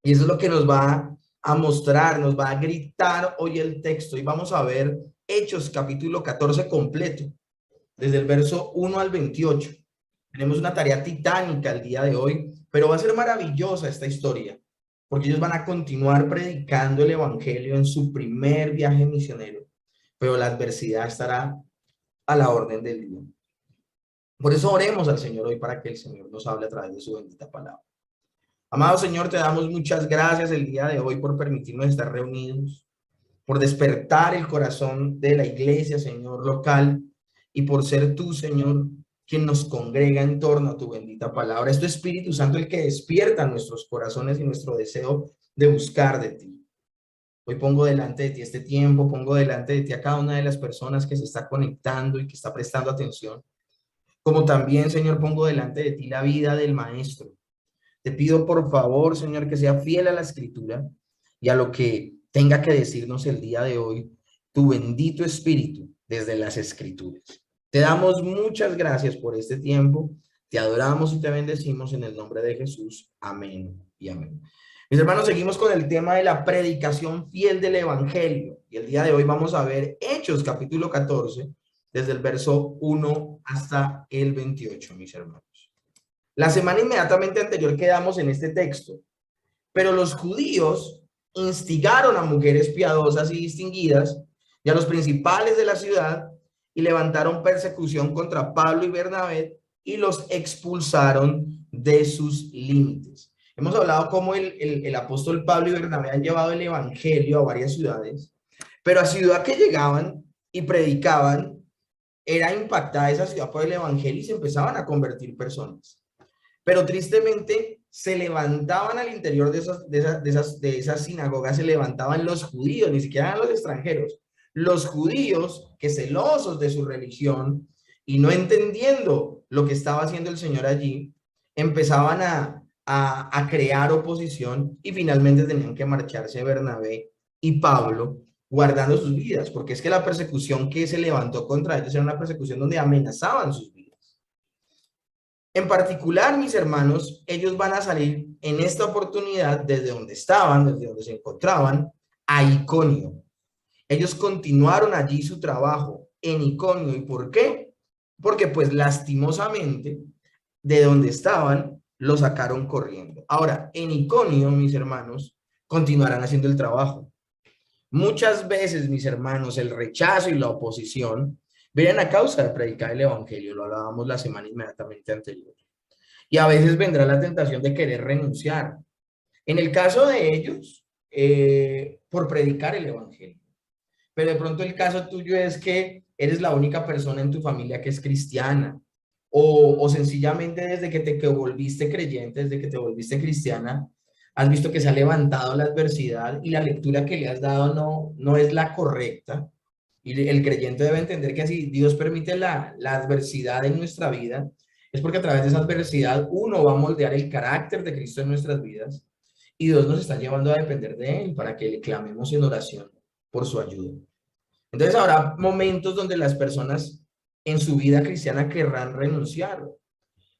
Y eso es lo que nos va a mostrar, nos va a gritar hoy el texto. Y vamos a ver Hechos capítulo 14 completo, desde el verso 1 al 28. Tenemos una tarea titánica el día de hoy, pero va a ser maravillosa esta historia, porque ellos van a continuar predicando el evangelio en su primer viaje misionero, pero la adversidad estará a la orden del día. Por eso oremos al Señor hoy para que el Señor nos hable a través de su bendita palabra. Amado Señor, te damos muchas gracias el día de hoy por permitirnos estar reunidos, por despertar el corazón de la iglesia, Señor, local, y por ser tú, Señor, quien nos congrega en torno a tu bendita palabra. Es tu Espíritu Santo el que despierta nuestros corazones y nuestro deseo de buscar de ti. Hoy pongo delante de ti este tiempo, pongo delante de ti a cada una de las personas que se está conectando y que está prestando atención. Como también, Señor, pongo delante de ti la vida del maestro. Te pido por favor, Señor, que sea fiel a la escritura y a lo que tenga que decirnos el día de hoy, tu bendito espíritu desde las escrituras. Te damos muchas gracias por este tiempo, te adoramos y te bendecimos en el nombre de Jesús. Amén y amén. Mis hermanos, seguimos con el tema de la predicación fiel del evangelio y el día de hoy vamos a ver Hechos capítulo 14, desde el verso 1 hasta el 28, mis hermanos. La semana inmediatamente anterior quedamos en este texto, pero los judíos instigaron a mujeres piadosas y distinguidas y a los principales de la ciudad y levantaron persecución contra Pablo y Bernabé y los expulsaron de sus límites. Hemos hablado cómo el apóstol Pablo y Bernabé han llevado el evangelio a varias ciudades, pero a ciudad que llegaban y predicaban, era impactada esa ciudad por el evangelio y se empezaban a convertir personas. Pero tristemente se levantaban al interior de esas sinagogas, se levantaban los judíos, ni siquiera los extranjeros, los judíos que celosos de su religión y no entendiendo lo que estaba haciendo el Señor allí, empezaban a crear oposición y finalmente tenían que marcharse Bernabé y Pablo guardando sus vidas, porque es que la persecución que se levantó contra ellos era una persecución donde amenazaban sus vidas. En particular, mis hermanos, ellos van a salir en esta oportunidad desde donde estaban, desde donde se encontraban, a Iconio. Ellos continuaron allí su trabajo en Iconio. ¿Y por qué? Porque pues lastimosamente de donde estaban lo sacaron corriendo. Ahora, en Iconio, mis hermanos, continuarán haciendo el trabajo. Muchas veces, mis hermanos, el rechazo y la oposición vienen a causa de predicar el evangelio. Lo hablábamos la semana inmediatamente anterior. Y a veces vendrá la tentación de querer renunciar. En el caso de ellos, por predicar el evangelio. Pero de pronto el caso tuyo es que eres la única persona en tu familia que es cristiana. O sencillamente desde que te volviste creyente, desde que te volviste cristiana, has visto que se ha levantado la adversidad y la lectura que le has dado no es la correcta. Y el creyente debe entender que si Dios permite la adversidad en nuestra vida, es porque a través de esa adversidad uno va a moldear el carácter de Cristo en nuestras vidas y Dios nos está llevando a depender de Él para que le clamemos en oración por su ayuda. Entonces habrá momentos donde las personas en su vida cristiana querrán renunciar,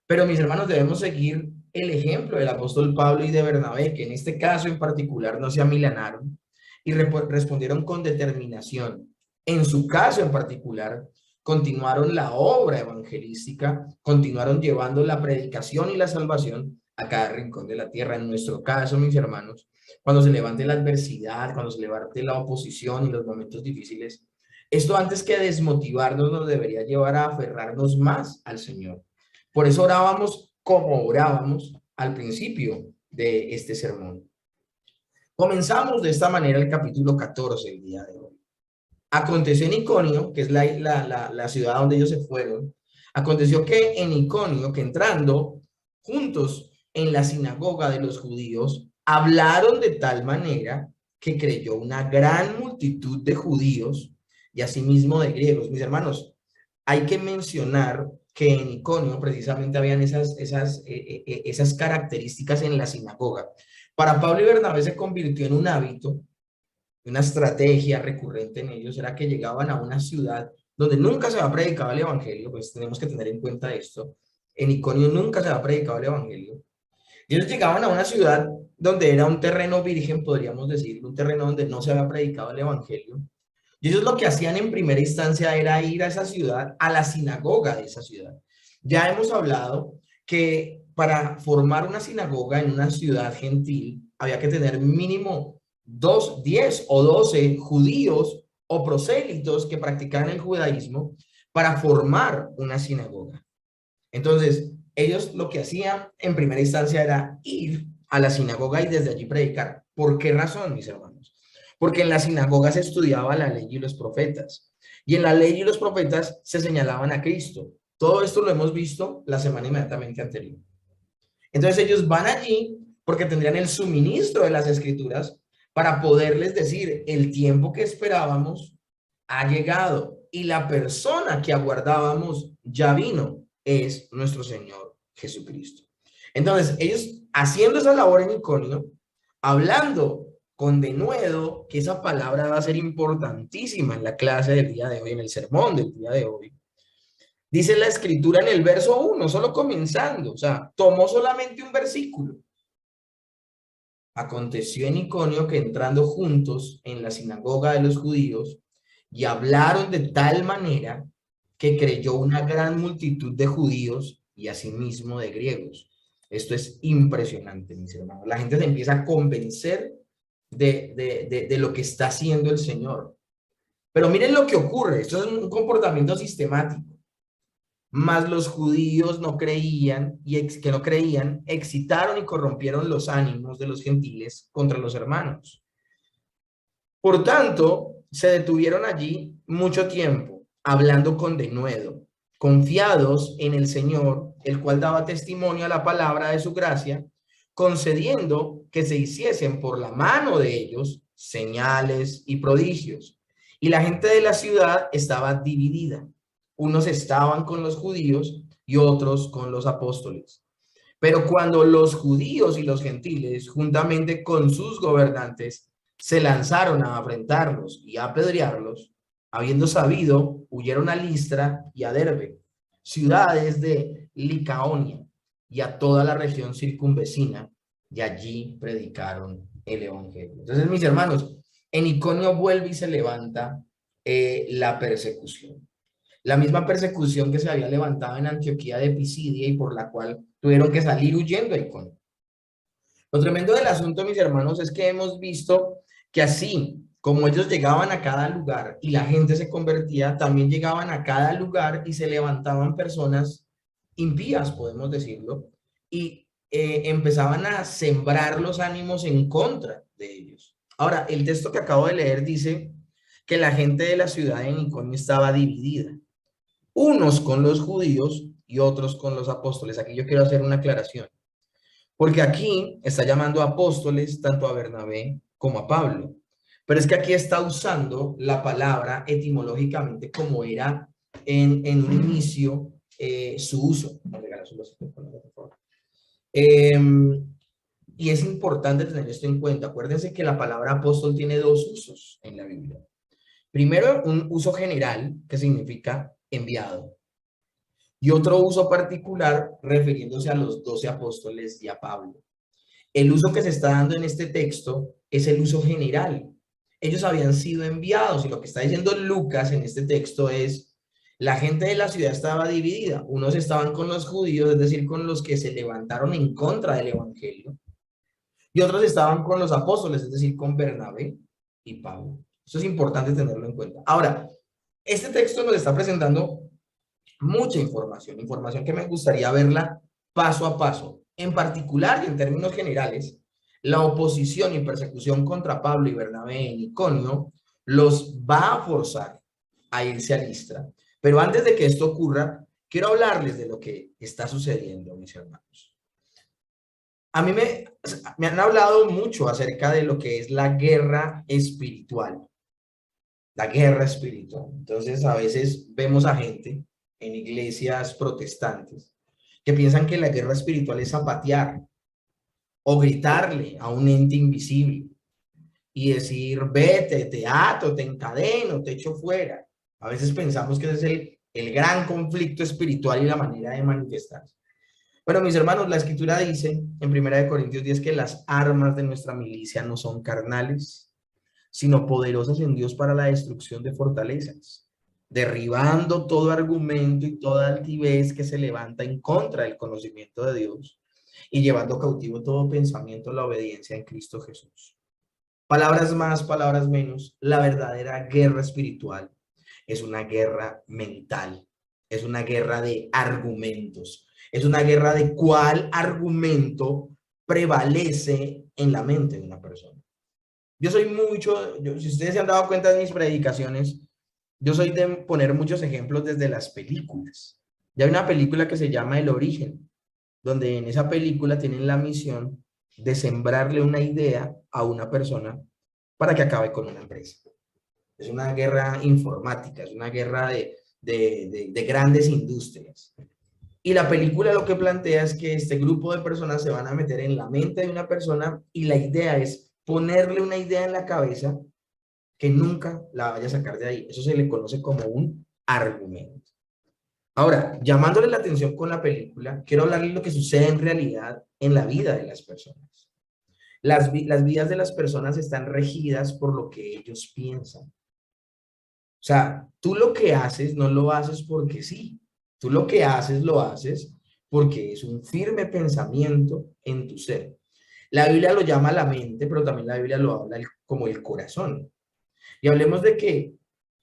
pero mis hermanos debemos seguir el ejemplo del apóstol Pablo y de Bernabé, que en este caso en particular no se amilanaron y respondieron con determinación. En su caso en particular, continuaron la obra evangelística, continuaron llevando la predicación y la salvación a cada rincón de la tierra. En nuestro caso, mis hermanos, cuando se levante la adversidad, cuando se levante la oposición y los momentos difíciles, esto antes que desmotivarnos nos debería llevar a aferrarnos más al Señor. Por eso orábamos como orábamos al principio de este sermón. Comenzamos de esta manera el capítulo 14 el día de hoy. Aconteció en Iconio, que es la ciudad donde ellos se fueron, aconteció que en Iconio, que entrando juntos en la sinagoga de los judíos, hablaron de tal manera que creyó una gran multitud de judíos y asimismo de griegos. Mis hermanos, hay que mencionar que en Iconio precisamente habían esas características en la sinagoga. Para Pablo y Bernabé se convirtió en un hábito, una estrategia recurrente en ellos, era que llegaban a una ciudad donde nunca se había predicado el evangelio, pues tenemos que tener en cuenta esto. En Iconio nunca se había predicado el evangelio. Ellos llegaban a una ciudad donde era un terreno virgen, podríamos decir, un terreno donde no se había predicado el evangelio. Y ellos lo que hacían en primera instancia era ir a esa ciudad, a la sinagoga de esa ciudad. Ya hemos hablado que para formar una sinagoga en una ciudad gentil había que tener mínimo 10 o 12 judíos o prosélitos que practicaran el judaísmo para formar una sinagoga. Entonces, ellos lo que hacían en primera instancia era ir a la sinagoga y desde allí predicar. ¿Por qué razón, mis hermanos? Porque en la sinagoga se estudiaba la ley y los profetas. Y en la ley y los profetas se señalaban a Cristo. Todo esto lo hemos visto la semana inmediatamente anterior. Entonces ellos van allí porque tendrían el suministro de las escrituras para poderles decir, el tiempo que esperábamos ha llegado y la persona que aguardábamos ya vino, es nuestro Señor Jesucristo. Entonces ellos haciendo esa labor en Iconio, hablando con denuedo, que esa palabra va a ser importantísima en la clase del día de hoy, en el sermón del día de hoy. Dice la escritura en el verso 1, solo comenzando, o sea, tomó solamente un versículo. Aconteció en Iconio que entrando juntos en la sinagoga de los judíos y hablaron de tal manera que creyó una gran multitud de judíos y asimismo de griegos. Esto es impresionante, mis hermanos. La gente se empieza a convencer de lo que está haciendo el Señor. Pero miren lo que ocurre. Esto es un comportamiento sistemático. Mas los judíos no creían que no creían, excitaron y corrompieron los ánimos de los gentiles contra los hermanos. Por tanto, se detuvieron allí mucho tiempo, hablando con denuedo, confiados en el Señor, el cual daba testimonio a la palabra de su gracia, concediendo que se hiciesen por la mano de ellos señales y prodigios. Y la gente de la ciudad estaba dividida. Unos estaban con los judíos y otros con los apóstoles. Pero cuando los judíos y los gentiles, juntamente con sus gobernantes, se lanzaron a afrentarlos y a apedrearlos, habiendo sabido, huyeron a Listra y a Derbe, ciudades de Licaonia, y a toda la región circunvecina, y allí predicaron el evangelio. Entonces, mis hermanos, en Iconio vuelve y se levanta la persecución. La misma persecución que se había levantado en Antioquía de Pisidia y por la cual tuvieron que salir huyendo a Iconio. Lo tremendo del asunto, mis hermanos, es que hemos visto que así como ellos llegaban a cada lugar y la gente se convertía, también llegaban a cada lugar y se levantaban personas impías, podemos decirlo, y empezaban a sembrar los ánimos en contra de ellos. Ahora, el texto que acabo de leer dice que la gente de la ciudad de Iconio estaba dividida, unos con los judíos y otros con los apóstoles. Aquí yo quiero hacer una aclaración, porque aquí está llamando apóstoles tanto a Bernabé como a Pablo, pero es que aquí está usando la palabra etimológicamente como era en un inicio su uso. Y es importante tener esto en cuenta. Acuérdense que la palabra apóstol tiene dos usos en la Biblia. Primero, un uso general que significa enviado. Y otro uso particular refiriéndose a los 12 apóstoles y a Pablo. El uso que se está dando en este texto es el uso general. Ellos habían sido enviados y lo que está diciendo Lucas en este texto es la gente de la ciudad estaba dividida. Unos estaban con los judíos, es decir, con los que se levantaron en contra del evangelio, y otros estaban con los apóstoles, es decir, con Bernabé y Pablo. Eso es importante tenerlo en cuenta. Ahora, este texto nos está presentando mucha información, información que me gustaría verla paso a paso. En particular y en términos generales, la oposición y persecución contra Pablo y Bernabé en Iconio los va a forzar a irse a Listra. Pero antes de que esto ocurra, quiero hablarles de lo que está sucediendo, mis hermanos. A mí me han hablado mucho acerca de lo que es la guerra espiritual. La guerra espiritual. Entonces, a veces vemos a gente en iglesias protestantes que piensan que la guerra espiritual es zapatear o gritarle a un ente invisible y decir, vete, te ato, te encadeno, te echo fuera. A veces pensamos que ese es el gran conflicto espiritual y la manera de manifestarse. Pero mis hermanos, la escritura dice en 1 Corintios 10 que las armas de nuestra milicia no son carnales, sino poderosas en Dios para la destrucción de fortalezas, derribando todo argumento y toda altivez que se levanta en contra del conocimiento de Dios y llevando cautivo todo pensamiento a la obediencia en Cristo Jesús. Palabras más, palabras menos, la verdadera guerra espiritual es una guerra mental, es una guerra de argumentos, es una guerra de cuál argumento prevalece en la mente de una persona. Yo soy mucho, si ustedes se han dado cuenta de mis predicaciones, yo soy de poner muchos ejemplos desde las películas. Ya hay una película que se llama El Origen, donde en esa película tienen la misión de sembrarle una idea a una persona para que acabe con una empresa. Es una guerra informática, es una guerra de grandes industrias. Y la película lo que plantea es que este grupo de personas se van a meter en la mente de una persona y la idea es ponerle una idea en la cabeza que nunca la vaya a sacar de ahí. Eso se le conoce como un argumento. Ahora, llamándole la atención con la película, quiero hablarles de lo que sucede en realidad en la vida de las personas. Las vidas de las personas están regidas por lo que ellos piensan. O sea, tú lo que haces no lo haces porque sí. Tú lo que haces lo haces porque es un firme pensamiento en tu ser. La Biblia lo llama la mente, pero también la Biblia lo habla como el corazón. Y hablemos de que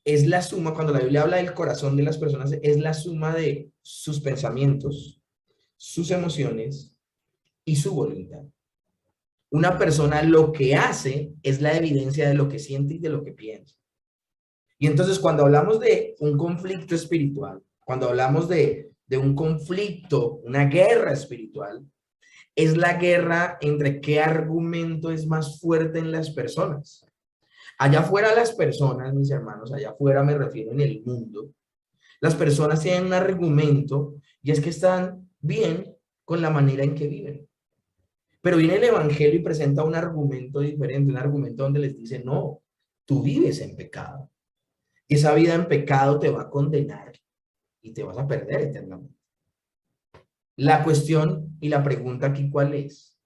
es la suma, cuando la Biblia habla del corazón de las personas, es la suma de sus pensamientos, sus emociones y su voluntad. Una persona lo que hace es la evidencia de lo que siente y de lo que piensa. Y entonces cuando hablamos de un conflicto espiritual, cuando hablamos de un conflicto, una guerra espiritual, es la guerra entre qué argumento es más fuerte en las personas. Allá afuera las personas, mis hermanos, allá afuera me refiero en el mundo, las personas tienen un argumento y es que están bien con la manera en que viven. Pero viene el evangelio y presenta un argumento diferente, un argumento donde les dice, no, tú vives en pecado. Y esa vida en pecado te va a condenar y te vas a perder eternamente. La cuestión y la pregunta aquí, ¿cuál es?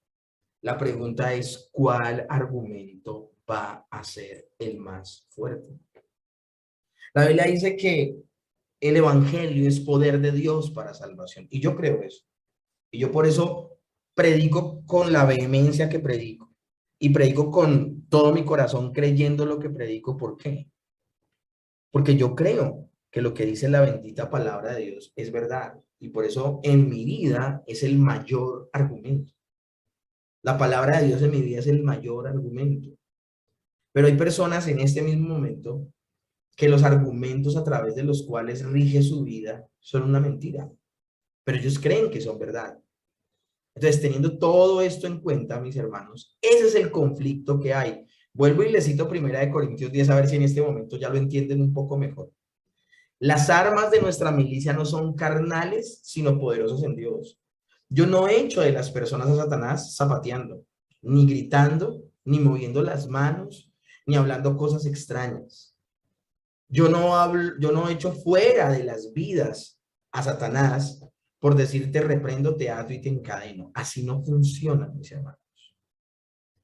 La pregunta es, ¿cuál argumento va a ser el más fuerte? La Biblia dice que el evangelio es poder de Dios para salvación. Y yo creo eso. Y yo por eso predico con la vehemencia que predico. Y predico con todo mi corazón creyendo lo que predico. ¿Por qué? Porque yo creo que lo que dice la bendita palabra de Dios es verdad. Y por eso en mi vida es el mayor argumento. La palabra de Dios en mi vida es el mayor argumento. Pero hay personas en este mismo momento que los argumentos a través de los cuales rige su vida son una mentira. Pero ellos creen que son verdad. Entonces, teniendo todo esto en cuenta, mis hermanos, ese es el conflicto que hay. Vuelvo y les cito 1 Corintios 10 a ver si en este momento ya lo entienden un poco mejor. Las armas de nuestra milicia no son carnales, sino poderosos en Dios. Yo no echo de las personas a Satanás zapateando, ni gritando, ni moviendo las manos, ni hablando cosas extrañas. Yo no echo fuera de las vidas a Satanás por decirte reprendo, te ato y te encadeno. Así no funciona, mis hermanos.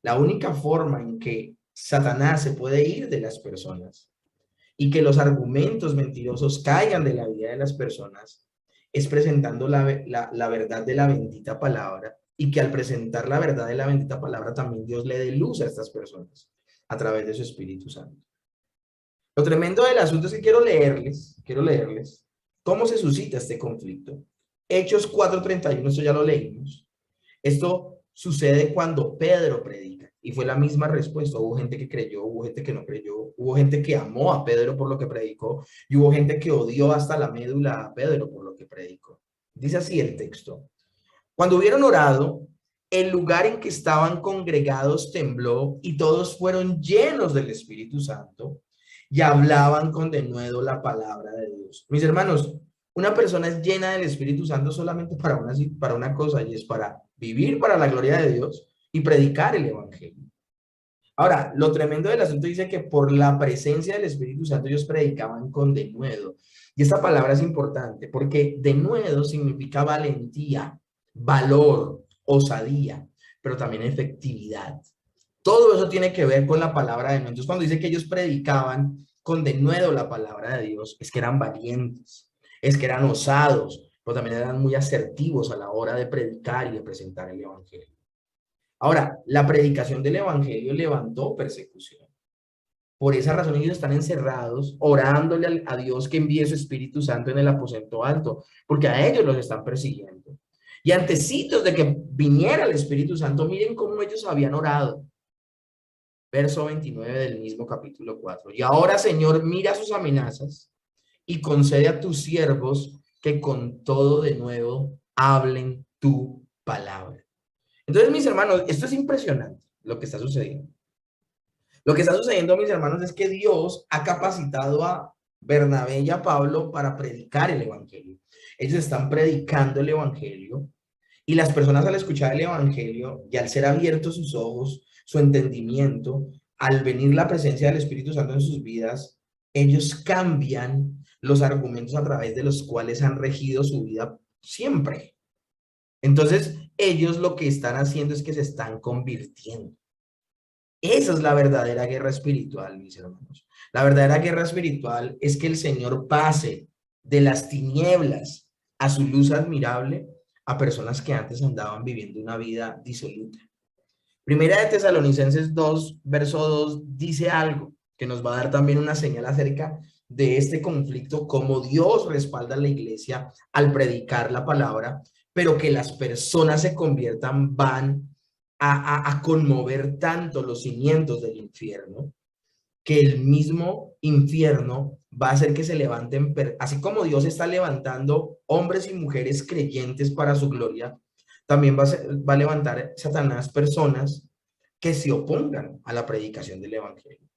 La única forma en que Satanás se puede ir de las personas y que los argumentos mentirosos caigan de la vida de las personas es presentando la verdad de la bendita palabra, y que al presentar la verdad de la bendita palabra también Dios le dé luz a estas personas a través de su Espíritu Santo. Lo tremendo del asunto es que quiero leerles cómo se suscita este conflicto. Hechos 4:31, esto ya lo leímos. Esto sucede cuando Pedro predica y fue la misma respuesta. Hubo gente que creyó, hubo gente que no creyó, hubo gente que amó a Pedro por lo que predicó y hubo gente que odió hasta la médula a Pedro por lo que predicó. Dice así el texto. Cuando hubieron orado, el lugar en que estaban congregados tembló y todos fueron llenos del Espíritu Santo y hablaban con denuedo la palabra de Dios. Mis hermanos, una persona es llena del Espíritu Santo solamente para una cosa, y es para vivir para la gloria de Dios y predicar el evangelio. Ahora, lo tremendo del asunto dice que por la presencia del Espíritu Santo ellos predicaban con denuedo. Y esta palabra es importante porque denuedo significa valentía, valor, osadía, pero también efectividad. Todo eso tiene que ver con la palabra de Dios. Entonces, cuando dice que ellos predicaban con denuedo la palabra de Dios, es que eran valientes, es que eran osados, pero también eran muy asertivos a la hora de predicar y de presentar el evangelio. Ahora, la predicación del evangelio levantó persecución. Por esa razón ellos están encerrados, orándole a Dios que envíe su Espíritu Santo en el aposento alto, porque a ellos los están persiguiendo. Y antecitos de que viniera el Espíritu Santo, miren cómo ellos habían orado. Verso 29 del mismo capítulo 4. Y ahora, Señor, mira sus amenazas y concede a tus siervos que con todo de nuevo hablen tu palabra. Entonces, mis hermanos, esto es impresionante lo que está sucediendo. Lo que está sucediendo, mis hermanos, es que Dios ha capacitado a Bernabé y a Pablo para predicar el evangelio. Ellos están predicando el evangelio y las personas al escuchar el evangelio y al ser abiertos sus ojos, su entendimiento, al venir la presencia del Espíritu Santo en sus vidas, ellos cambian los argumentos a través de los cuales han regido su vida siempre. Entonces, ellos lo que están haciendo es que se están convirtiendo. Esa es la verdadera guerra espiritual, mis hermanos. La verdadera guerra espiritual es que el Señor pase de las tinieblas a su luz admirable a personas que antes andaban viviendo una vida disoluta. Primera de Tesalonicenses 2, verso 2, dice algo que nos va a dar también una señal acerca de este conflicto, cómo Dios respalda a la iglesia al predicar la palabra, pero que las personas se conviertan, van a conmover tanto los cimientos del infierno, que el mismo infierno va a hacer que se levanten, así como Dios está levantando hombres y mujeres creyentes para su gloria, también va a levantar Satanás personas que se opongan a la predicación del evangelio.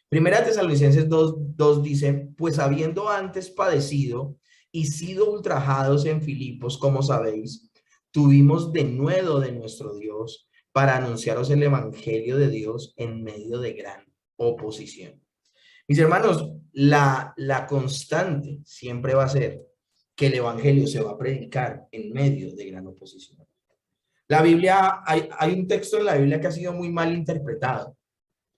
Primera Tesalonicenses 2 dice, pues habiendo antes padecido y sido ultrajados en Filipos, como sabéis, tuvimos denuedo de nuestro Dios para anunciaros el evangelio de Dios en medio de gran oposición. Mis hermanos, la constante siempre va a ser que el evangelio se va a predicar en medio de gran oposición. La Biblia, hay un texto en la Biblia que ha sido muy mal interpretado.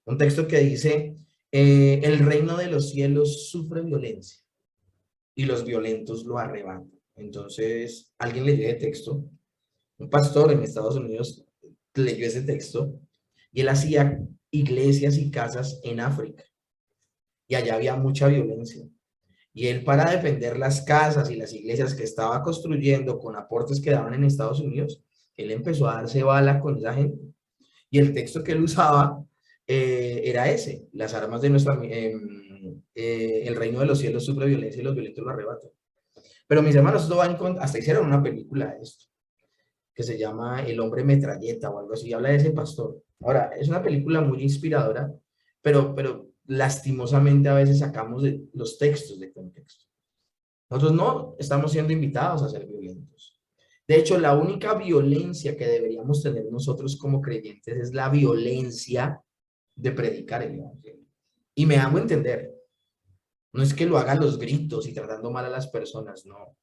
Un texto que dice, el reino de los cielos sufre violencia y los violentos lo arrebatan. Entonces, alguien leyó ese texto, un pastor en Estados Unidos leyó ese texto y él hacía iglesias y casas en África y allá había mucha violencia. Y él, para defender las casas y las iglesias que estaba construyendo con aportes que daban en Estados Unidos, él empezó a darse bala con esa gente. Y el texto que él usaba era ese: las armas de nuestra, el reino de los cielos sufre violencia y los violentos lo arrebatan. Pero mis hermanos, esto va en contra, hasta hicieron una película de esto, que se llama El hombre metralleta o algo así, y habla de ese pastor. Ahora, es una película muy inspiradora, pero lastimosamente a veces sacamos los textos de contexto. Nosotros no estamos siendo invitados a ser violentos. De hecho, la única violencia que deberíamos tener nosotros como creyentes es la violencia de predicar el evangelio. Y me hago entender. No es que lo hagan los gritos y tratando mal a las personas, no.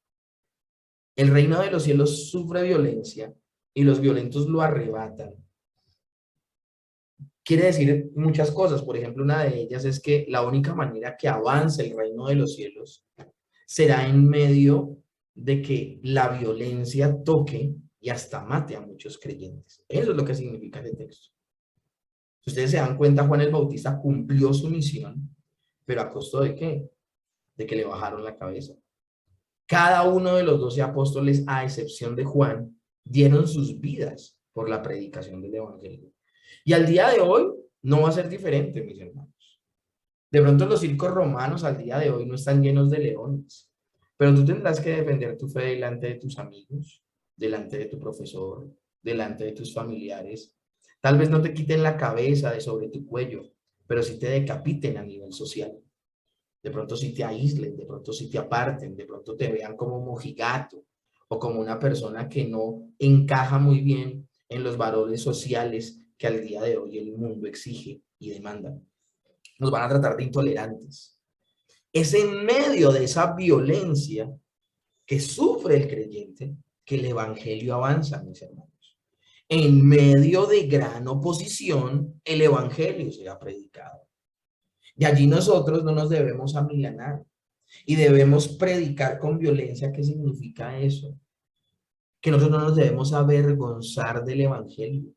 El reino de los cielos sufre violencia y los violentos lo arrebatan. Quiere decir muchas cosas. Por ejemplo, una de ellas es que la única manera que avance el reino de los cielos será en medio de que la violencia toque y hasta mate a muchos creyentes. Eso es lo que significa ese texto. Si ustedes se dan cuenta, Juan el Bautista cumplió su misión, pero ¿a costo de qué? De que le bajaron la cabeza. Cada uno de los 12 apóstoles, a excepción de Juan, dieron sus vidas por la predicación del evangelio. Y al día de hoy no va a ser diferente, mis hermanos. De pronto los circos romanos al día de hoy no están llenos de leones, pero tú tendrás que defender tu fe delante de tus amigos, delante de tu profesor, delante de tus familiares. Tal vez no te quiten la cabeza de sobre tu cuello, pero sí te decapiten a nivel social. De pronto sí te aíslen, de pronto sí te aparten, de pronto te vean como mojigato o como una persona que no encaja muy bien en los valores sociales que al día de hoy el mundo exige y demanda. Nos van a tratar de intolerantes. Es en medio de esa violencia que sufre el creyente que el evangelio avanza, mis hermanos. En medio de gran oposición, el evangelio será predicado. Y allí nosotros no nos debemos amilanar y debemos predicar con violencia. ¿Qué significa eso? Que nosotros no nos debemos avergonzar del evangelio.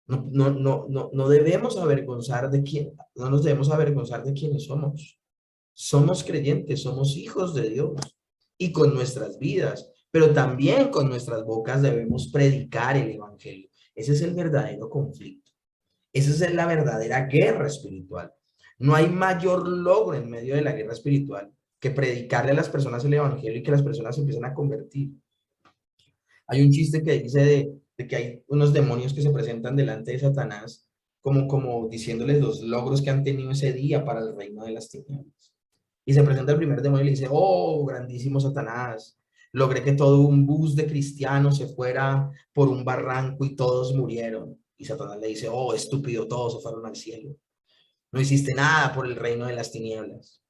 No debemos avergonzar de quién, no nos debemos avergonzar de quiénes somos. Somos creyentes, somos hijos de Dios y con nuestras vidas, pero también con nuestras bocas debemos predicar el evangelio. Ese es el verdadero conflicto. Esa es la verdadera guerra espiritual. No hay mayor logro en medio de la guerra espiritual que predicarle a las personas el evangelio y que las personas se empiecen a convertir. Hay un chiste que dice de que hay unos demonios que se presentan delante de Satanás como diciéndoles los logros que han tenido ese día para el reino de las tinieblas. Y se presenta el primer demonio y le dice: oh, grandísimo Satanás, logré que todo un bus de cristianos se fuera por un barranco y todos murieron. Y Satanás le dice: oh, estúpido, todos se fueron al cielo. No hiciste nada por el reino de las tinieblas.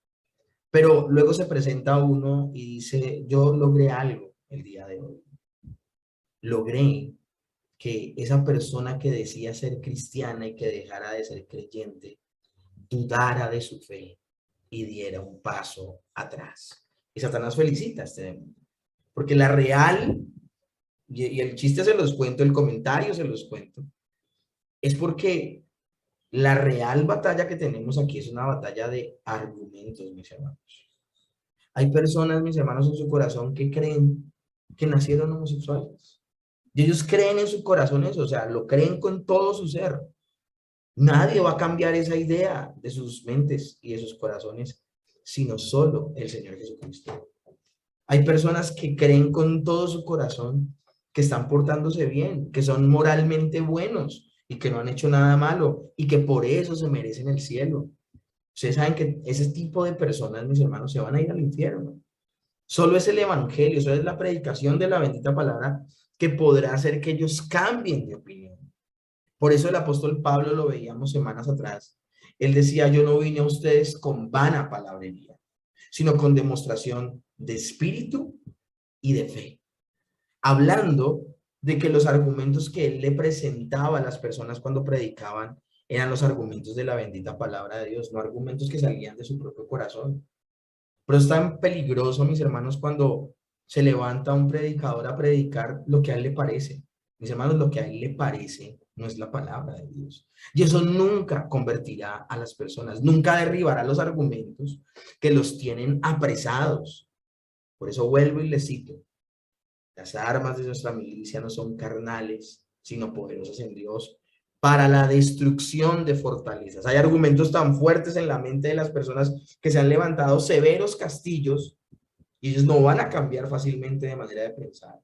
Pero luego se presenta uno y dice: yo logré algo el día de hoy. Logré que esa persona que decía ser cristiana y que dejara de ser creyente, dudara de su fe y diera un paso atrás. Y Satanás felicita a este demonio. Porque la real, y el chiste se los cuento, el comentario se los cuento, es porque la real batalla que tenemos aquí es una batalla de argumentos, mis hermanos. Hay personas, mis hermanos, en su corazón que creen que nacieron homosexuales. Y ellos creen en su corazón eso, o sea, lo creen con todo su ser. Nadie va a cambiar esa idea de sus mentes y de sus corazones, sino solo el Señor Jesucristo. Hay personas que creen con todo su corazón que están portándose bien, que son moralmente buenos y que no han hecho nada malo y que por eso se merecen el cielo. Ustedes saben que ese tipo de personas, mis hermanos, se van a ir al infierno. Solo es el evangelio, solo es la predicación de la bendita palabra que podrá hacer que ellos cambien de opinión. Por eso el apóstol Pablo, lo veíamos semanas atrás, él decía: yo no vine a ustedes con vana palabrería, sino con demostración de espíritu y de fe. Hablando de que los argumentos que él le presentaba a las personas cuando predicaban eran los argumentos de la bendita palabra de Dios, no argumentos que salían de su propio corazón. Pero es tan peligroso, mis hermanos, cuando se levanta un predicador a predicar lo que a él le parece. Mis hermanos, lo que a él le parece no es la palabra de Dios. Y eso nunca convertirá a las personas, nunca derribará los argumentos que los tienen apresados. Por eso vuelvo y les cito: las armas de nuestra milicia no son carnales, sino poderosas en Dios para la destrucción de fortalezas. Hay argumentos tan fuertes en la mente de las personas que se han levantado severos castillos y ellos no van a cambiar fácilmente de manera de pensar.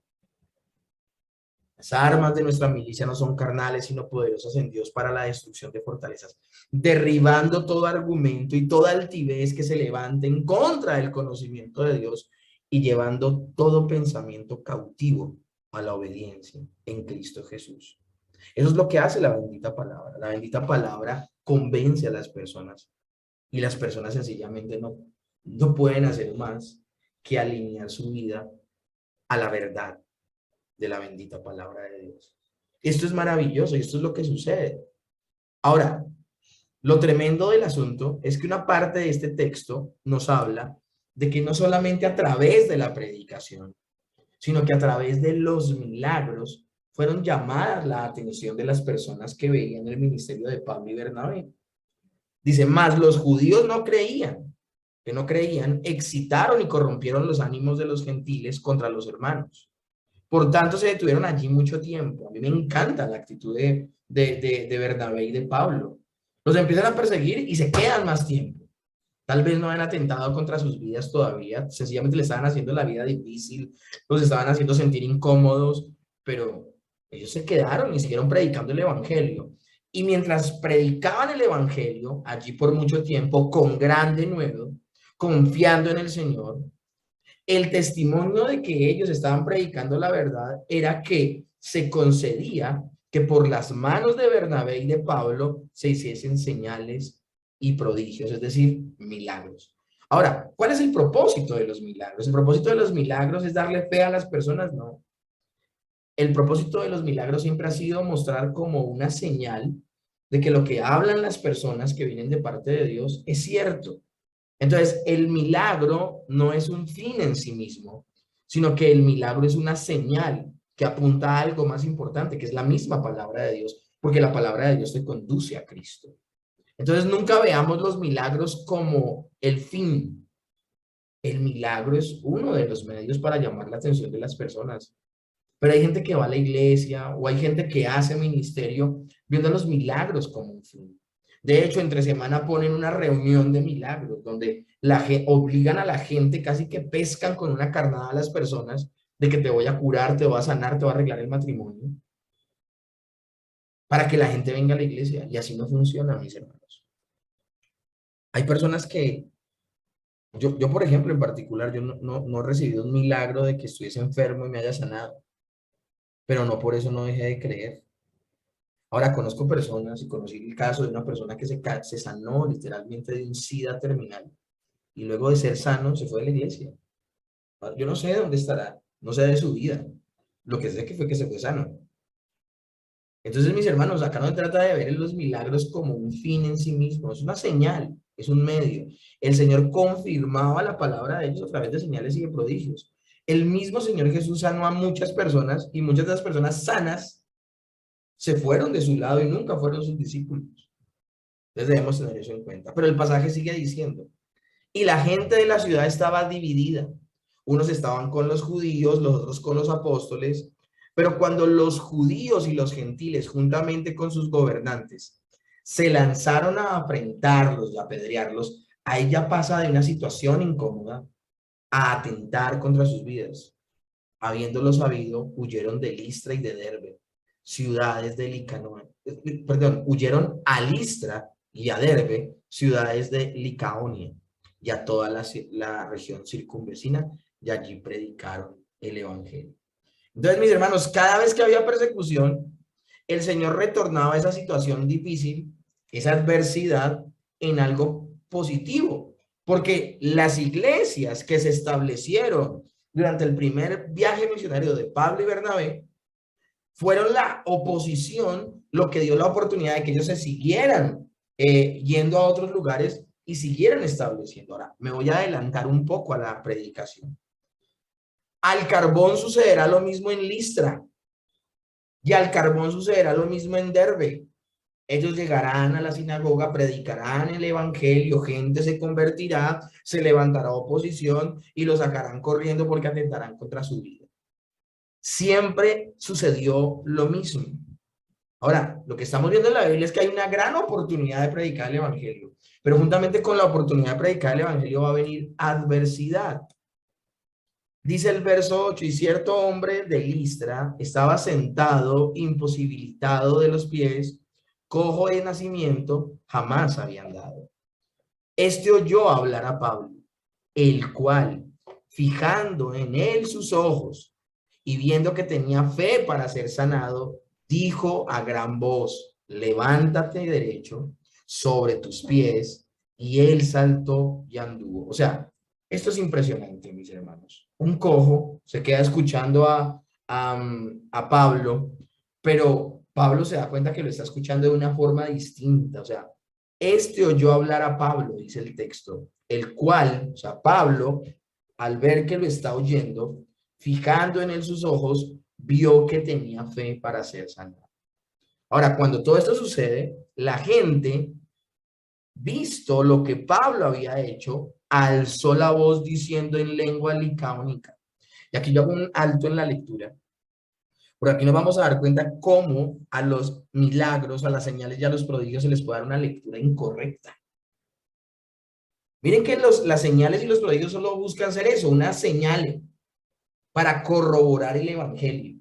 Las armas de nuestra milicia no son carnales, sino poderosas en Dios para la destrucción de fortalezas, derribando todo argumento y toda altivez que se levante en contra del conocimiento de Dios y llevando todo pensamiento cautivo a la obediencia en Cristo Jesús. Eso es lo que hace la bendita palabra. La bendita palabra convence a las personas y las personas sencillamente no pueden hacer más que alinear su vida a la verdad de la bendita palabra de Dios. Esto es maravilloso y esto es lo que sucede. Ahora, lo tremendo del asunto es que una parte de este texto nos habla de que no solamente a través de la predicación, sino que a través de los milagros fueron llamadas la atención de las personas que veían el ministerio de Pablo y Bernabé. Dice: más los judíos que no creían, excitaron y corrompieron los ánimos de los gentiles contra los hermanos. Por tanto, se detuvieron allí mucho tiempo. A mí me encanta la actitud de Bernabé y de Pablo. Los empiezan a perseguir y se quedan más tiempo. Tal vez no han atentado contra sus vidas todavía, sencillamente le estaban haciendo la vida difícil, los estaban haciendo sentir incómodos, pero ellos se quedaron y siguieron predicando el evangelio. Y mientras predicaban el evangelio, allí por mucho tiempo, con gran denuedo, confiando en el Señor, el testimonio de que ellos estaban predicando la verdad era que se concedía que por las manos de Bernabé y de Pablo se hiciesen señales y prodigios, es decir, milagros. Ahora, ¿cuál es el propósito de los milagros? ¿El propósito de los milagros es darle fe a las personas? No. El propósito de los milagros siempre ha sido mostrar como una señal de que lo que hablan las personas que vienen de parte de Dios es cierto. Entonces, el milagro no es un fin en sí mismo, sino que el milagro es una señal que apunta a algo más importante, que es la misma palabra de Dios, porque la palabra de Dios te conduce a Cristo. Entonces, nunca veamos los milagros como el fin. El milagro es uno de los medios para llamar la atención de las personas. Pero hay gente que va a la iglesia o hay gente que hace ministerio viendo los milagros como un fin. De hecho, entre semana ponen una reunión de milagros donde obligan a la gente, casi que pescan con una carnada a las personas de que te voy a curar, te voy a sanar, te voy a arreglar el matrimonio, para que la gente venga a la iglesia. Y así no funciona, mis hermanos. Hay personas que, yo por ejemplo, en particular, yo no he recibido un milagro de que estuviese enfermo y me haya sanado, pero no por eso no dejé de creer. Ahora conozco personas y conocí el caso de una persona que se sanó literalmente de un SIDA terminal y luego de ser sano se fue de la iglesia. Yo no sé de dónde estará, no sé de su vida. Lo que sé que fue que se fue sano. Entonces, mis hermanos, acá no se trata de ver los milagros como un fin en sí mismo, es una señal, es un medio. El Señor confirmaba la palabra de ellos a través de señales y de prodigios. El mismo Señor Jesús sanó a muchas personas y muchas de las personas sanas se fueron de su lado y nunca fueron sus discípulos. Entonces debemos tener eso en cuenta. Pero el pasaje sigue diciendo, y la gente de la ciudad estaba dividida. Unos estaban con los judíos, los otros con los apóstoles. Pero cuando los judíos y los gentiles, juntamente con sus gobernantes, se lanzaron a afrentarlos y a apedrearlos, ahí ya pasa de una situación incómoda a atentar contra sus vidas. Habiéndolo sabido, huyeron de Listra y de Derbe, ciudades de Licaón, perdón, huyeron a Listra y a Derbe, ciudades de Licaonia, y a toda la región circunvecina, y allí predicaron el evangelio. Entonces, mis hermanos, cada vez que había persecución, el Señor retornaba esa situación difícil, esa adversidad, en algo positivo, porque las iglesias que se establecieron durante el primer viaje misionario de Pablo y Bernabé fueron la oposición lo que dio la oportunidad de que ellos se siguieran yendo a otros lugares y siguieran estableciendo. Ahora, me voy a adelantar un poco a la predicación. Al Carbón sucederá lo mismo en Listra y al Carbón sucederá lo mismo en Derbe. Ellos llegarán a la sinagoga, predicarán el evangelio, gente se convertirá, se levantará oposición y lo sacarán corriendo porque atentarán contra su vida. Siempre sucedió lo mismo. Ahora, lo que estamos viendo en la Biblia es que hay una gran oportunidad de predicar el evangelio, pero juntamente con la oportunidad de predicar el evangelio va a venir adversidad. Dice el verso 8, y cierto hombre de Listra estaba sentado, imposibilitado de los pies, cojo de nacimiento, jamás había andado. Este oyó hablar a Pablo, el cual, fijando en él sus ojos y viendo que tenía fe para ser sanado, dijo a gran voz, levántate derecho sobre tus pies, y él saltó y anduvo. O sea, esto es impresionante, mis hermanos. Un cojo se queda escuchando a Pablo, pero Pablo se da cuenta que lo está escuchando de una forma distinta. O sea, este oyó hablar a Pablo, dice el texto, el cual, o sea, Pablo, al ver que lo está oyendo, fijando en él sus ojos, vio que tenía fe para ser sanado. Ahora, cuando todo esto sucede, la gente, visto lo que Pablo había hecho, alzó la voz diciendo en lengua licaónica. Y aquí yo hago un alto en la lectura. Por aquí nos vamos a dar cuenta cómo a los milagros, a las señales y a los prodigios se les puede dar una lectura incorrecta. Miren que las señales y los prodigios solo buscan ser eso, una señal para corroborar el evangelio.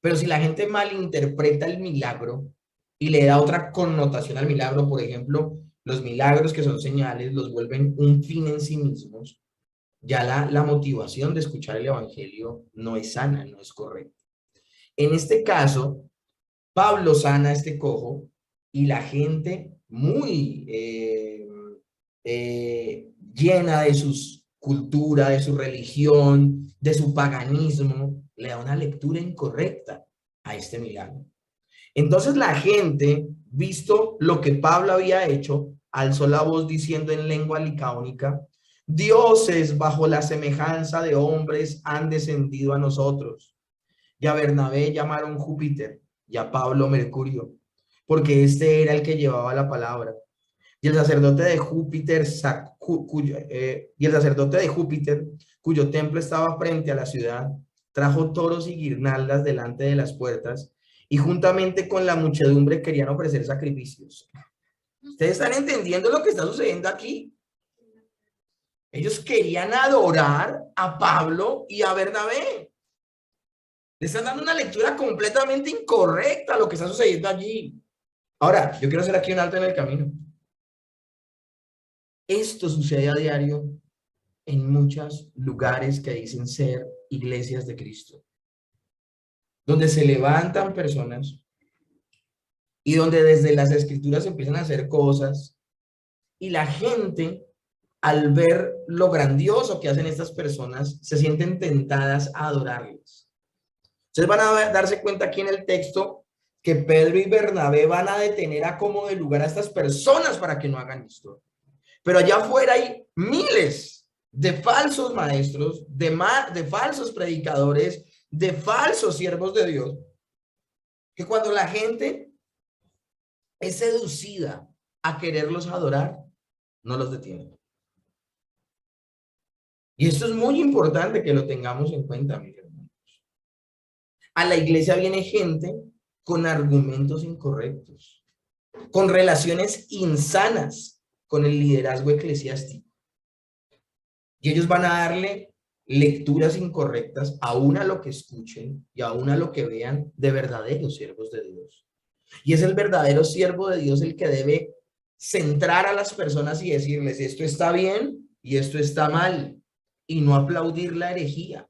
Pero si la gente malinterpreta el milagro y le da otra connotación al milagro, por ejemplo, los milagros que son señales los vuelven un fin en sí mismos, ya la motivación de escuchar el evangelio no es sana, no es correcta. En este caso, Pablo sana a este cojo y la gente muy llena de su cultura, de su religión, de su paganismo, le da una lectura incorrecta a este milagro. Entonces la gente, visto lo que Pablo había hecho, alzó la voz diciendo en lengua licaónica: dioses bajo la semejanza de hombres han descendido a nosotros. Y a Bernabé llamaron Júpiter y a Pablo Mercurio, porque este era el que llevaba la palabra. Y el sacerdote de Júpiter, cuyo templo estaba frente a la ciudad, trajo toros y guirnaldas delante de las puertas, y juntamente con la muchedumbre querían ofrecer sacrificios. ¿Ustedes están entendiendo lo que está sucediendo aquí? Ellos querían adorar a Pablo y a Bernabé. Le están dando una lectura completamente incorrecta a lo que está sucediendo allí. Ahora, yo quiero hacer aquí un alto en el camino. Esto sucede a diario en muchos lugares que dicen ser iglesias de Cristo, donde se levantan personas y donde desde las escrituras empiezan a hacer cosas, y la gente, al ver lo grandioso que hacen estas personas, se sienten tentadas a adorarles. Ustedes van a darse cuenta aquí en el texto que Pedro y Bernabé van a detener a como de lugar a estas personas para que no hagan esto. Pero allá afuera hay miles de falsos maestros, de falsos predicadores, de falsos siervos de Dios, que cuando la gente es seducida a quererlos adorar, no los detienen. Y esto es muy importante que lo tengamos en cuenta, mis hermanos. A la iglesia viene gente con argumentos incorrectos, con relaciones insanas con el liderazgo eclesiástico. Y ellos van a darle lecturas incorrectas aún a lo que escuchen y aún a lo que vean de verdaderos siervos de Dios. Y es el verdadero siervo de Dios el que debe centrar a las personas y decirles: esto está bien y esto está mal, y no aplaudir la herejía.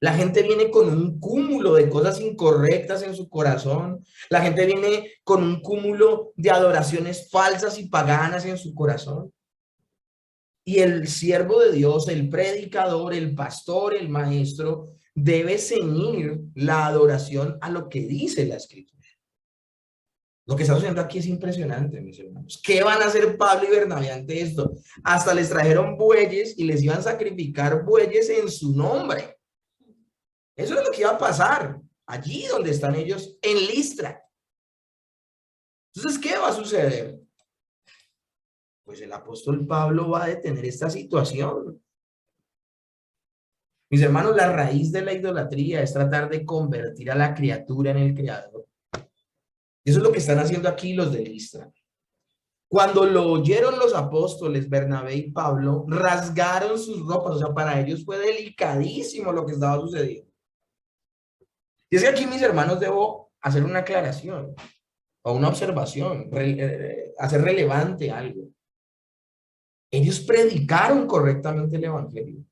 La gente viene con un cúmulo de cosas incorrectas en su corazón. La gente viene con un cúmulo de adoraciones falsas y paganas en su corazón. Y el siervo de Dios, el predicador, el pastor, el maestro, debe ceñir la adoración a lo que dice la Escritura. Lo que está sucediendo aquí es impresionante, mis hermanos. ¿Qué van a hacer Pablo y Bernabé ante esto? Hasta les trajeron bueyes y les iban a sacrificar bueyes en su nombre. Eso es lo que iba a pasar allí donde están ellos, en Listra. Entonces, ¿qué va a suceder? Pues el apóstol Pablo va a detener esta situación. Mis hermanos, la raíz de la idolatría es tratar de convertir a la criatura en el creador. Eso es lo que están haciendo aquí los de Listra. Cuando lo oyeron los apóstoles Bernabé y Pablo, rasgaron sus ropas. O sea, para ellos fue delicadísimo lo que estaba sucediendo. Y es que aquí, mis hermanos, debo hacer una aclaración o una observación, hacer relevante algo. Ellos predicaron correctamente el evangelio.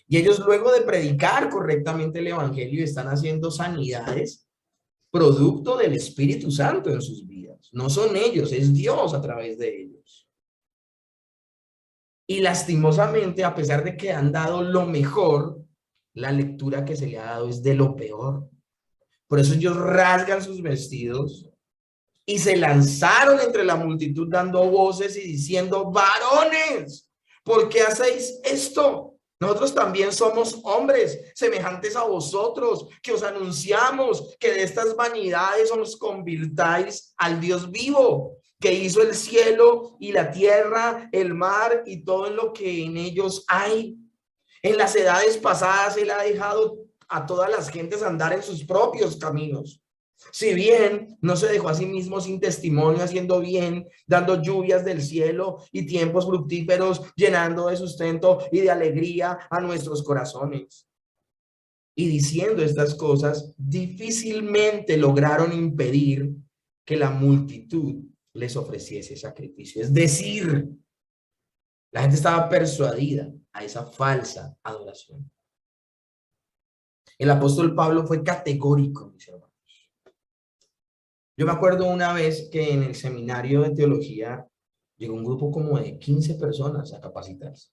Y ellos, luego de predicar correctamente el evangelio, están haciendo sanidades producto del Espíritu Santo en sus vidas. No son ellos, es Dios a través de ellos. Y lastimosamente, a pesar de que han dado lo mejor, la lectura que se le ha dado es de lo peor. Por eso ellos rasgan sus vestidos y se lanzaron entre la multitud dando voces y diciendo: varones, ¿por qué hacéis esto? Nosotros también somos hombres semejantes a vosotros, que os anunciamos que de estas vanidades os convirtáis al Dios vivo, que hizo el cielo y la tierra, el mar y todo lo que en ellos hay. En las edades pasadas él ha dejado a todas las gentes andar en sus propios caminos. Si bien no se dejó a sí mismo sin testimonio, haciendo bien, dando lluvias del cielo y tiempos fructíferos, llenando de sustento y de alegría a nuestros corazones. Y diciendo estas cosas, difícilmente lograron impedir que la multitud les ofreciese sacrificio. Es decir, la gente estaba persuadida a esa falsa adoración. El apóstol Pablo fue categórico, mis hermanos. Yo me acuerdo una vez que en el seminario de teología llegó un grupo como de 15 personas a capacitarse.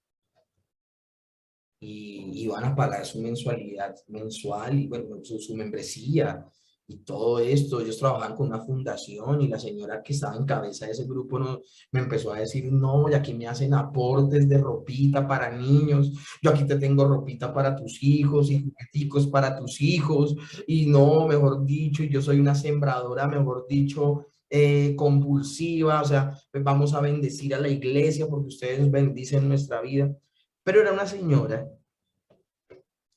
Y van a pagar su mensualidad mensual y bueno, su membresía y todo esto. Ellos trabajaban con una fundación y la señora que estaba en cabeza de ese grupo me empezó a decir, no, y aquí me hacen aportes de ropita para niños, yo aquí te tengo ropita para tus hijos y jugueticos para tus hijos, y no, mejor dicho, yo soy una sembradora, mejor dicho, compulsiva, o sea, vamos a bendecir a la iglesia porque ustedes bendicen nuestra vida. Pero era una señora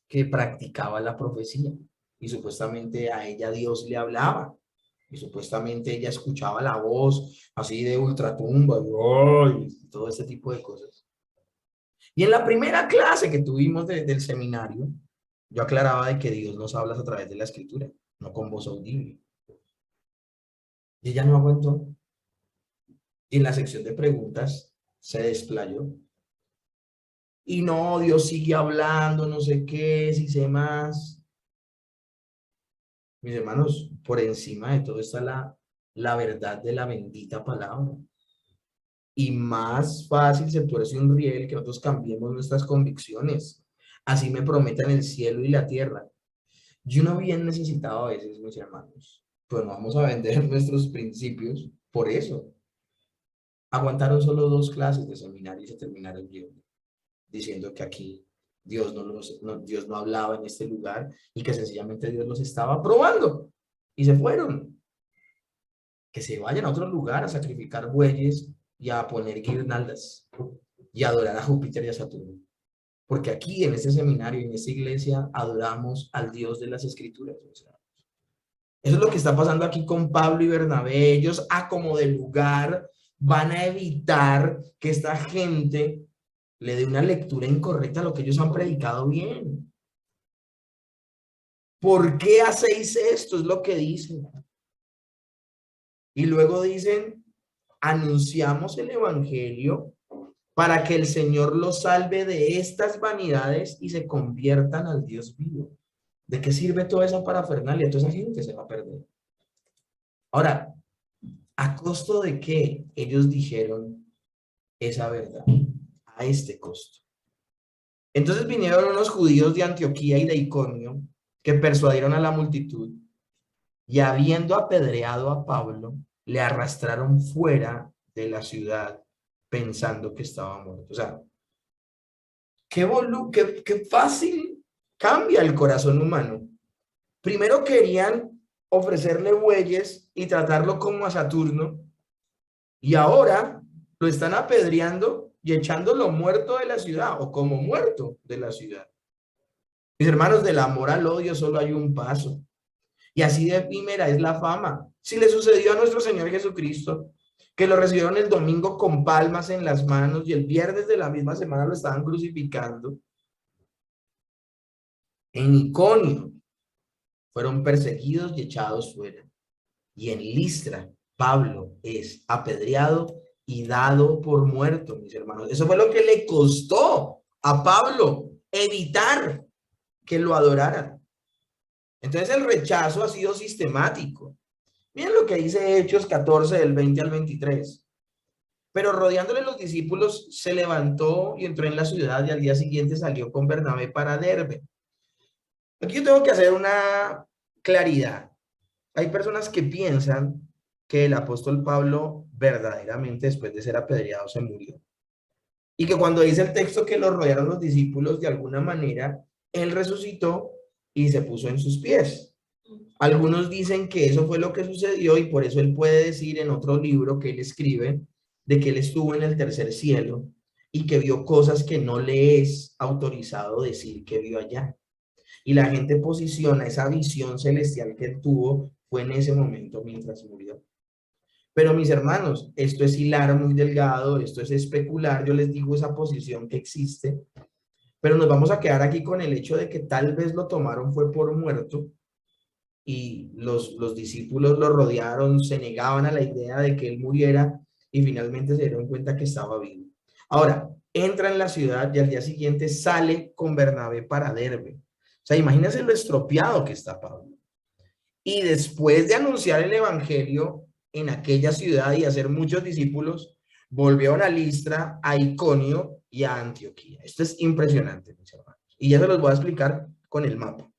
que practicaba la profecía y supuestamente a ella Dios le hablaba y supuestamente ella escuchaba la voz así de ultratumba y todo ese tipo de cosas. Y en la primera clase que tuvimos del seminario, yo aclaraba de que Dios nos habla a través de la escritura, no con voz audible. Y ella no aguantó. Y en la sección de preguntas se desplayó. Y no, Dios sigue hablando, no sé qué, si sé más. Mis hermanos, por encima de todo está la verdad de la bendita palabra. Y más fácil se tuerce un riel que nosotros cambiemos nuestras convicciones. Así me prometen el cielo y la tierra. Yo no bien necesitado a veces, mis hermanos, pues no vamos a vender nuestros principios por eso. Aguantaron solo 2 clases de seminario y se terminaron yendo, diciendo que aquí Dios no hablaba en este lugar y que sencillamente Dios los estaba probando. Y se fueron. Que se vayan a otro lugar a sacrificar bueyes y a poner guirnaldas y a adorar a Júpiter y a Saturno. Porque aquí en este seminario, en esta iglesia, adoramos al Dios de las Escrituras. O sea, eso es lo que está pasando aquí con Pablo y Bernabé. Ellos, a como de lugar, van a evitar que esta gente le dé una lectura incorrecta a lo que ellos han predicado bien. ¿Por qué hacéis esto? Es lo que dicen. Y luego dicen, anunciamos el evangelio para que el Señor los salve de estas vanidades y se conviertan al Dios vivo. ¿De qué sirve toda esa parafernalia? Toda esa gente se va a perder. Ahora, ¿a costo de qué ellos dijeron esa verdad? A este costo. Entonces vinieron unos judíos de Antioquía y de Iconio que persuadieron a la multitud y habiendo apedreado a Pablo, le arrastraron fuera de la ciudad pensando que estaba muerto. O sea, qué fácil cambia el corazón humano. Primero querían ofrecerle bueyes y tratarlo como a Saturno, y ahora lo están apedreando y echándolo muerto de la ciudad o como muerto de la ciudad. Mis hermanos, del amor al odio solo hay un paso. Y así de efímera es la fama. Si le sucedió a nuestro Señor Jesucristo, que lo recibieron el domingo con palmas en las manos y el viernes de la misma semana lo estaban crucificando, en Iconio fueron perseguidos y echados fuera. Y en Listra, Pablo es apedreado y dado por muerto, mis hermanos. Eso fue lo que le costó a Pablo evitar que lo adoraran. Entonces el rechazo ha sido sistemático. Miren lo que dice Hechos 14, del 20 al 23. Pero rodeándole los discípulos, se levantó y entró en la ciudad y al día siguiente salió con Bernabé para Derbe. Aquí yo tengo que hacer una claridad. Hay personas que piensan que el apóstol Pablo verdaderamente después de ser apedreado se murió. Y que cuando dice el texto que lo rodearon los discípulos, de alguna manera, él resucitó y se puso en sus pies. Algunos dicen que eso fue lo que sucedió y por eso él puede decir en otro libro que él escribe de que él estuvo en el tercer cielo y que vio cosas que no le es autorizado decir que vio allá. Y la gente posiciona esa visión celestial que él tuvo fue en ese momento mientras murió. Pero mis hermanos, esto es hilar muy delgado, esto es especular, yo les digo esa posición que existe, pero nos vamos a quedar aquí con el hecho de que tal vez lo tomaron fue por muerto y los discípulos lo rodearon, se negaban a la idea de que él muriera y finalmente se dieron cuenta que estaba vivo. Ahora, entra en la ciudad y al día siguiente sale con Bernabé para Derbe. O sea, imagínense lo estropeado que está Pablo. Y después de anunciar el evangelio en aquella ciudad y hacer muchos discípulos, volvieron a Listra, a Iconio y a Antioquía. Esto es impresionante, mis hermanos. Y ya se los voy a explicar con el mapa.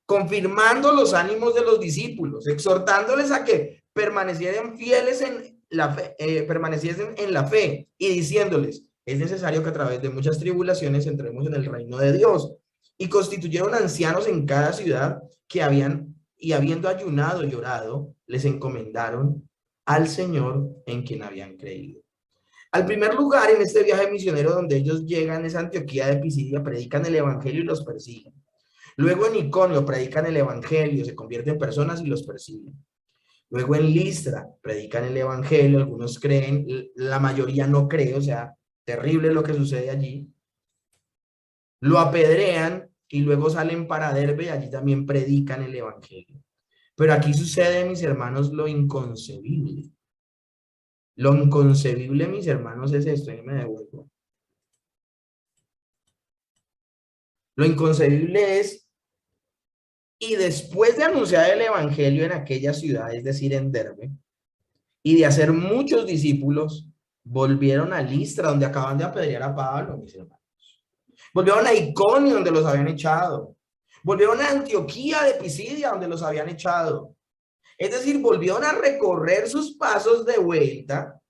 Confirmando los ánimos de los discípulos, exhortándoles a que permanecieran fieles en la fe, permaneciesen en la fe y diciéndoles, es necesario que a través de muchas tribulaciones entremos en el reino de Dios. Y constituyeron ancianos en cada ciudad que habiendo ayunado y orado, les encomendaron al Señor en quien habían creído. Al primer lugar en este viaje misionero donde ellos llegan es Antioquía de Pisidia, predican el evangelio y los persiguen. Luego en Iconio predican el evangelio, se convierten en personas y los persiguen. Luego en Listra predican el evangelio, algunos creen, la mayoría no cree, o sea, terrible lo que sucede allí. Lo apedrean y luego salen para Derbe y allí también predican el evangelio. Pero aquí sucede, mis hermanos, lo inconcebible. Lo inconcebible, mis hermanos, es esto, y me devuelvo. Lo inconcebible es, y después de anunciar el evangelio en aquella ciudad, es decir, en Derbe, y de hacer muchos discípulos, volvieron a Listra, donde acaban de apedrear a Pablo, mis hermanos. Volvieron a Iconio, donde los habían echado. Volvieron a Antioquía de Pisidia, donde los habían echado. Es decir, volvieron a recorrer sus pasos de vuelta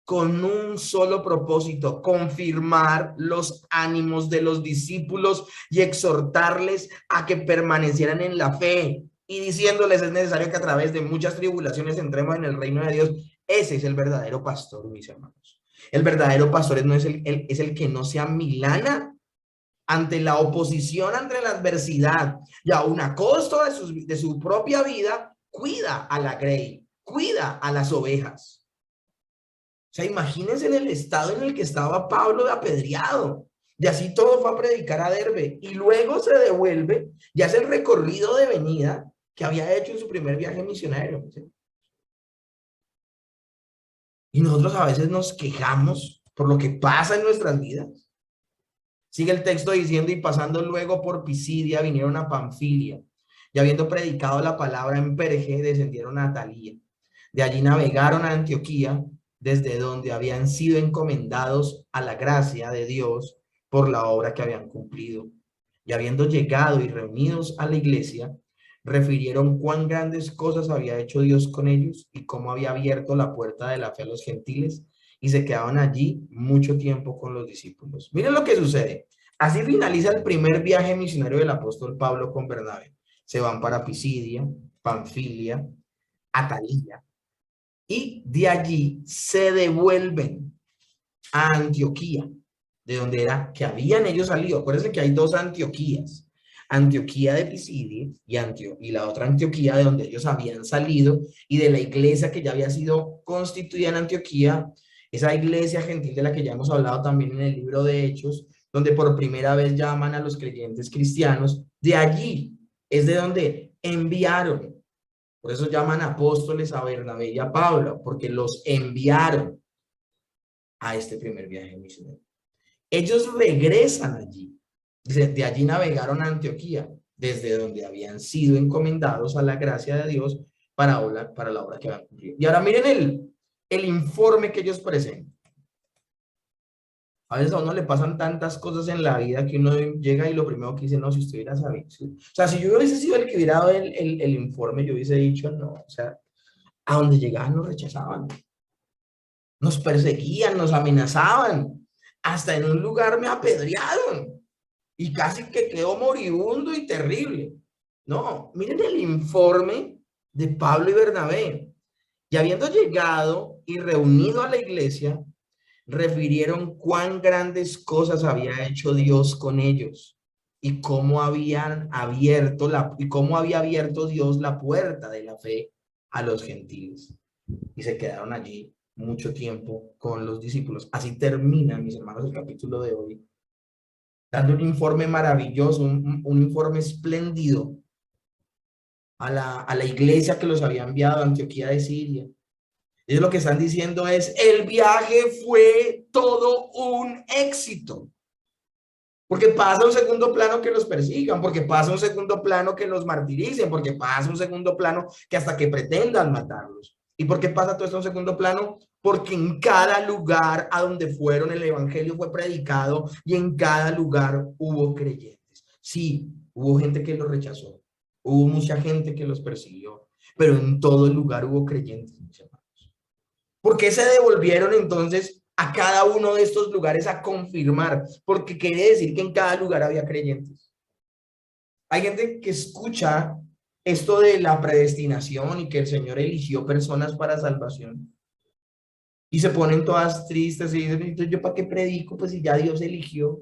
con un solo propósito: confirmar los ánimos de los discípulos y exhortarles a que permanecieran en la fe, y diciéndoles, es necesario que a través de muchas tribulaciones entremos en el reino de Dios. Ese es el verdadero pastor, mis hermanos. El verdadero pastor no es el que no se amilana ante la oposición, ante la adversidad, y aun a costo de su propia vida, cuida a la grey, cuida a las ovejas. O sea, imagínense en el estado en el que estaba Pablo de apedreado. Y así todo fue a predicar a Derbe. Y luego se devuelve y hace el recorrido de venida que había hecho en su primer viaje misionero. ¿Sí? Y nosotros a veces nos quejamos por lo que pasa en nuestras vidas. Sigue el texto diciendo, y pasando luego por Pisidia, vinieron a Panfilia. Y habiendo predicado la palabra en Perge, descendieron a Atalía. De allí navegaron a Antioquía, desde donde habían sido encomendados a la gracia de Dios por la obra que habían cumplido. Y habiendo llegado y reunidos a la iglesia, refirieron cuán grandes cosas había hecho Dios con ellos y cómo había abierto la puerta de la fe a los gentiles, y se quedaban allí mucho tiempo con los discípulos. Miren lo que sucede. Así finaliza el primer viaje misionario del apóstol Pablo con Bernabé. Se van para Pisidia, Panfilia, Atalía, y de allí se devuelven a Antioquía, de donde era que habían ellos salido. Acuérdense que hay dos Antioquías: Antioquía de Pisidia y la otra Antioquía de donde ellos habían salido, y de la iglesia que ya había sido constituida en Antioquía, esa iglesia gentil de la que ya hemos hablado también en el libro de Hechos, donde por primera vez llaman a los creyentes cristianos. De allí es de donde enviaron. Por eso llaman apóstoles a Bernabé y a Pablo, porque los enviaron a este primer viaje misionero. Ellos regresan allí. De allí navegaron a Antioquía, desde donde habían sido encomendados a la gracia de Dios para la obra que habían cumplido. Y ahora miren el informe que ellos presentan. A veces a uno le pasan tantas cosas en la vida que uno llega y lo primero que dice, no, si usted hubiera sabido. O sea, si yo hubiese sido el que hubiera dado el informe, yo hubiese dicho, no, o sea, a donde llegaban nos rechazaban, nos perseguían, nos amenazaban, hasta en un lugar me apedrearon y casi que quedó moribundo y terrible. No, miren el informe de Pablo y Bernabé. Y habiendo llegado y reunido a la iglesia, refirieron cuán grandes cosas había hecho Dios con ellos y cómo había abierto Dios la puerta de la fe a los gentiles. Y se quedaron allí mucho tiempo con los discípulos. Así termina, mis hermanos, el capítulo de hoy, dando un informe maravilloso, un informe espléndido a la iglesia que los había enviado a Antioquía de Siria. Ellos lo que están diciendo es, el viaje fue todo un éxito. Porque pasa un segundo plano que los persigan, porque pasa un segundo plano que los martiricen, porque pasa un segundo plano que hasta que pretendan matarlos. ¿Y por qué pasa todo esto en segundo plano? Porque en cada lugar a donde fueron el evangelio fue predicado y en cada lugar hubo creyentes. Sí, hubo gente que los rechazó, hubo mucha gente que los persiguió, pero en todo lugar hubo creyentes, mis hermanos. ¿Por qué se devolvieron entonces a cada uno de estos lugares a confirmar? Porque quiere decir que en cada lugar había creyentes. Hay gente que escucha esto de la predestinación y que el Señor eligió personas para salvación y se ponen todas tristes y dicen, entonces yo para qué predico, pues si ya Dios eligió.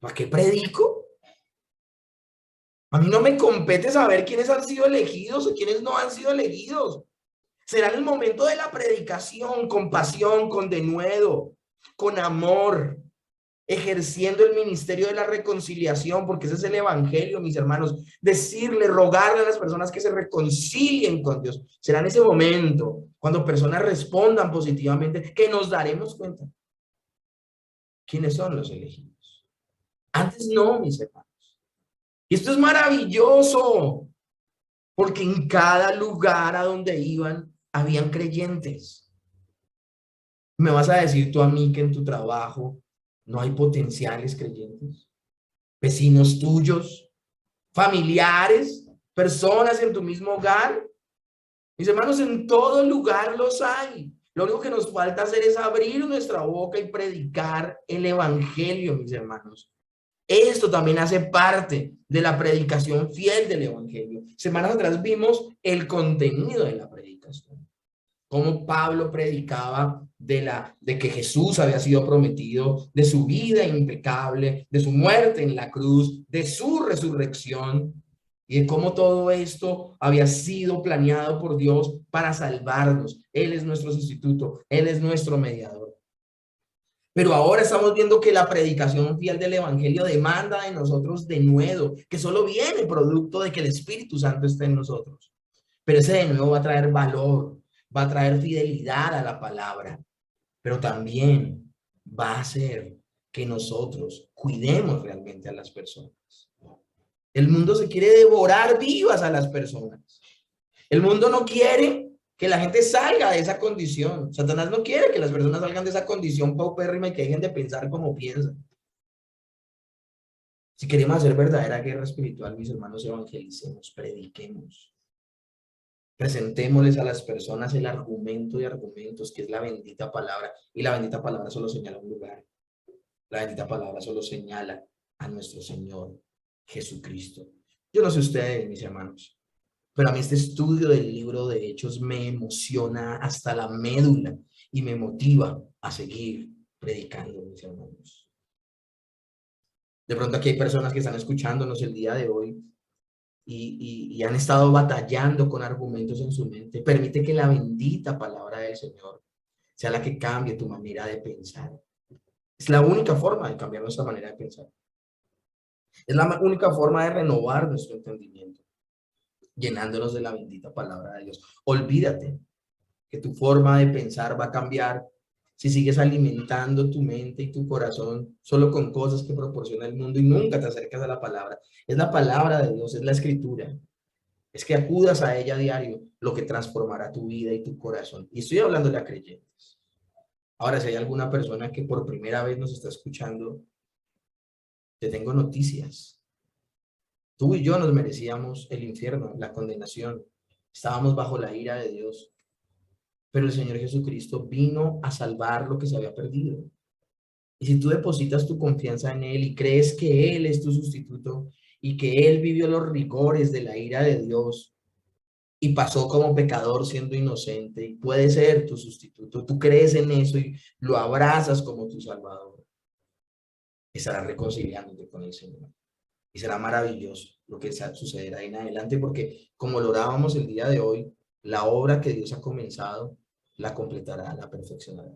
¿Para qué predico? A mí no me compete saber quiénes han sido elegidos o quiénes no han sido elegidos. Será en el momento de la predicación, con pasión, con denuedo, con amor, ejerciendo el ministerio de la reconciliación, porque ese es el evangelio, mis hermanos. Decirle, rogarle a las personas que se reconcilien con Dios. Será en ese momento, cuando personas respondan positivamente, que nos daremos cuenta quiénes son los elegidos. Antes no, mis hermanos. Y esto es maravilloso, porque en cada lugar a donde iban, habían creyentes. ¿Me vas a decir tú a mí que en tu trabajo no hay potenciales creyentes? Vecinos tuyos, familiares, personas en tu mismo hogar. Mis hermanos, en todo lugar los hay. Lo único que nos falta hacer es abrir nuestra boca y predicar el evangelio, mis hermanos. Esto también hace parte de la predicación fiel del evangelio. Semanas atrás vimos el contenido de la predicación. Cómo Pablo predicaba de que Jesús había sido prometido, de su vida impecable, de su muerte en la cruz, de su resurrección, y de cómo todo esto había sido planeado por Dios para salvarnos. Él es nuestro sustituto, Él es nuestro mediador. Pero ahora estamos viendo que la predicación fiel del evangelio demanda de nosotros denuedo, que solo viene producto de que el Espíritu Santo esté en nosotros. Pero ese denuedo va a traer valor, va a traer fidelidad a la palabra, pero también va a hacer que nosotros cuidemos realmente a las personas. El mundo se quiere devorar vivas a las personas. El mundo no quiere que la gente salga de esa condición. Satanás no quiere que las personas salgan de esa condición paupérrima y que dejen de pensar como piensan. Si queremos hacer verdadera guerra espiritual, mis hermanos, evangelicemos, prediquemos. Presentémosles a las personas el argumento de argumentos, que es la bendita palabra. Y la bendita palabra solo señala un lugar. La bendita palabra solo señala a nuestro Señor Jesucristo. Yo no sé ustedes, mis hermanos, pero a mí este estudio del libro de Hechos me emociona hasta la médula y me motiva a seguir predicando, mis hermanos. De pronto aquí hay personas que están escuchándonos el día de hoy y han estado batallando con argumentos en su mente. Permite que la bendita palabra del Señor sea la que cambie tu manera de pensar. Es la única forma de cambiar nuestra manera de pensar. Es la única forma de renovar nuestro entendimiento, llenándonos de la bendita palabra de Dios. Olvídate que tu forma de pensar va a cambiar si sigues alimentando tu mente y tu corazón solo con cosas que proporciona el mundo y nunca te acercas a la palabra. Es la palabra de Dios, es la escritura. Es que acudas a ella a diario, lo que transformará tu vida y tu corazón. Y estoy hablando de creyentes. Ahora, si hay alguna persona que por primera vez nos está escuchando, te tengo noticias. Tú y yo nos merecíamos el infierno, la condenación. Estábamos bajo la ira de Dios. Pero el Señor Jesucristo vino a salvar lo que se había perdido. Y si tú depositas tu confianza en Él y crees que Él es tu sustituto y que Él vivió los rigores de la ira de Dios y pasó como pecador siendo inocente y puede ser tu sustituto, tú crees en eso y lo abrazas como tu Salvador, estarás reconciliándote con el Señor. Y será maravilloso lo que sucederá en adelante, porque como lo orábamos el día de hoy, la obra que Dios ha comenzado, la completará, la perfeccionará.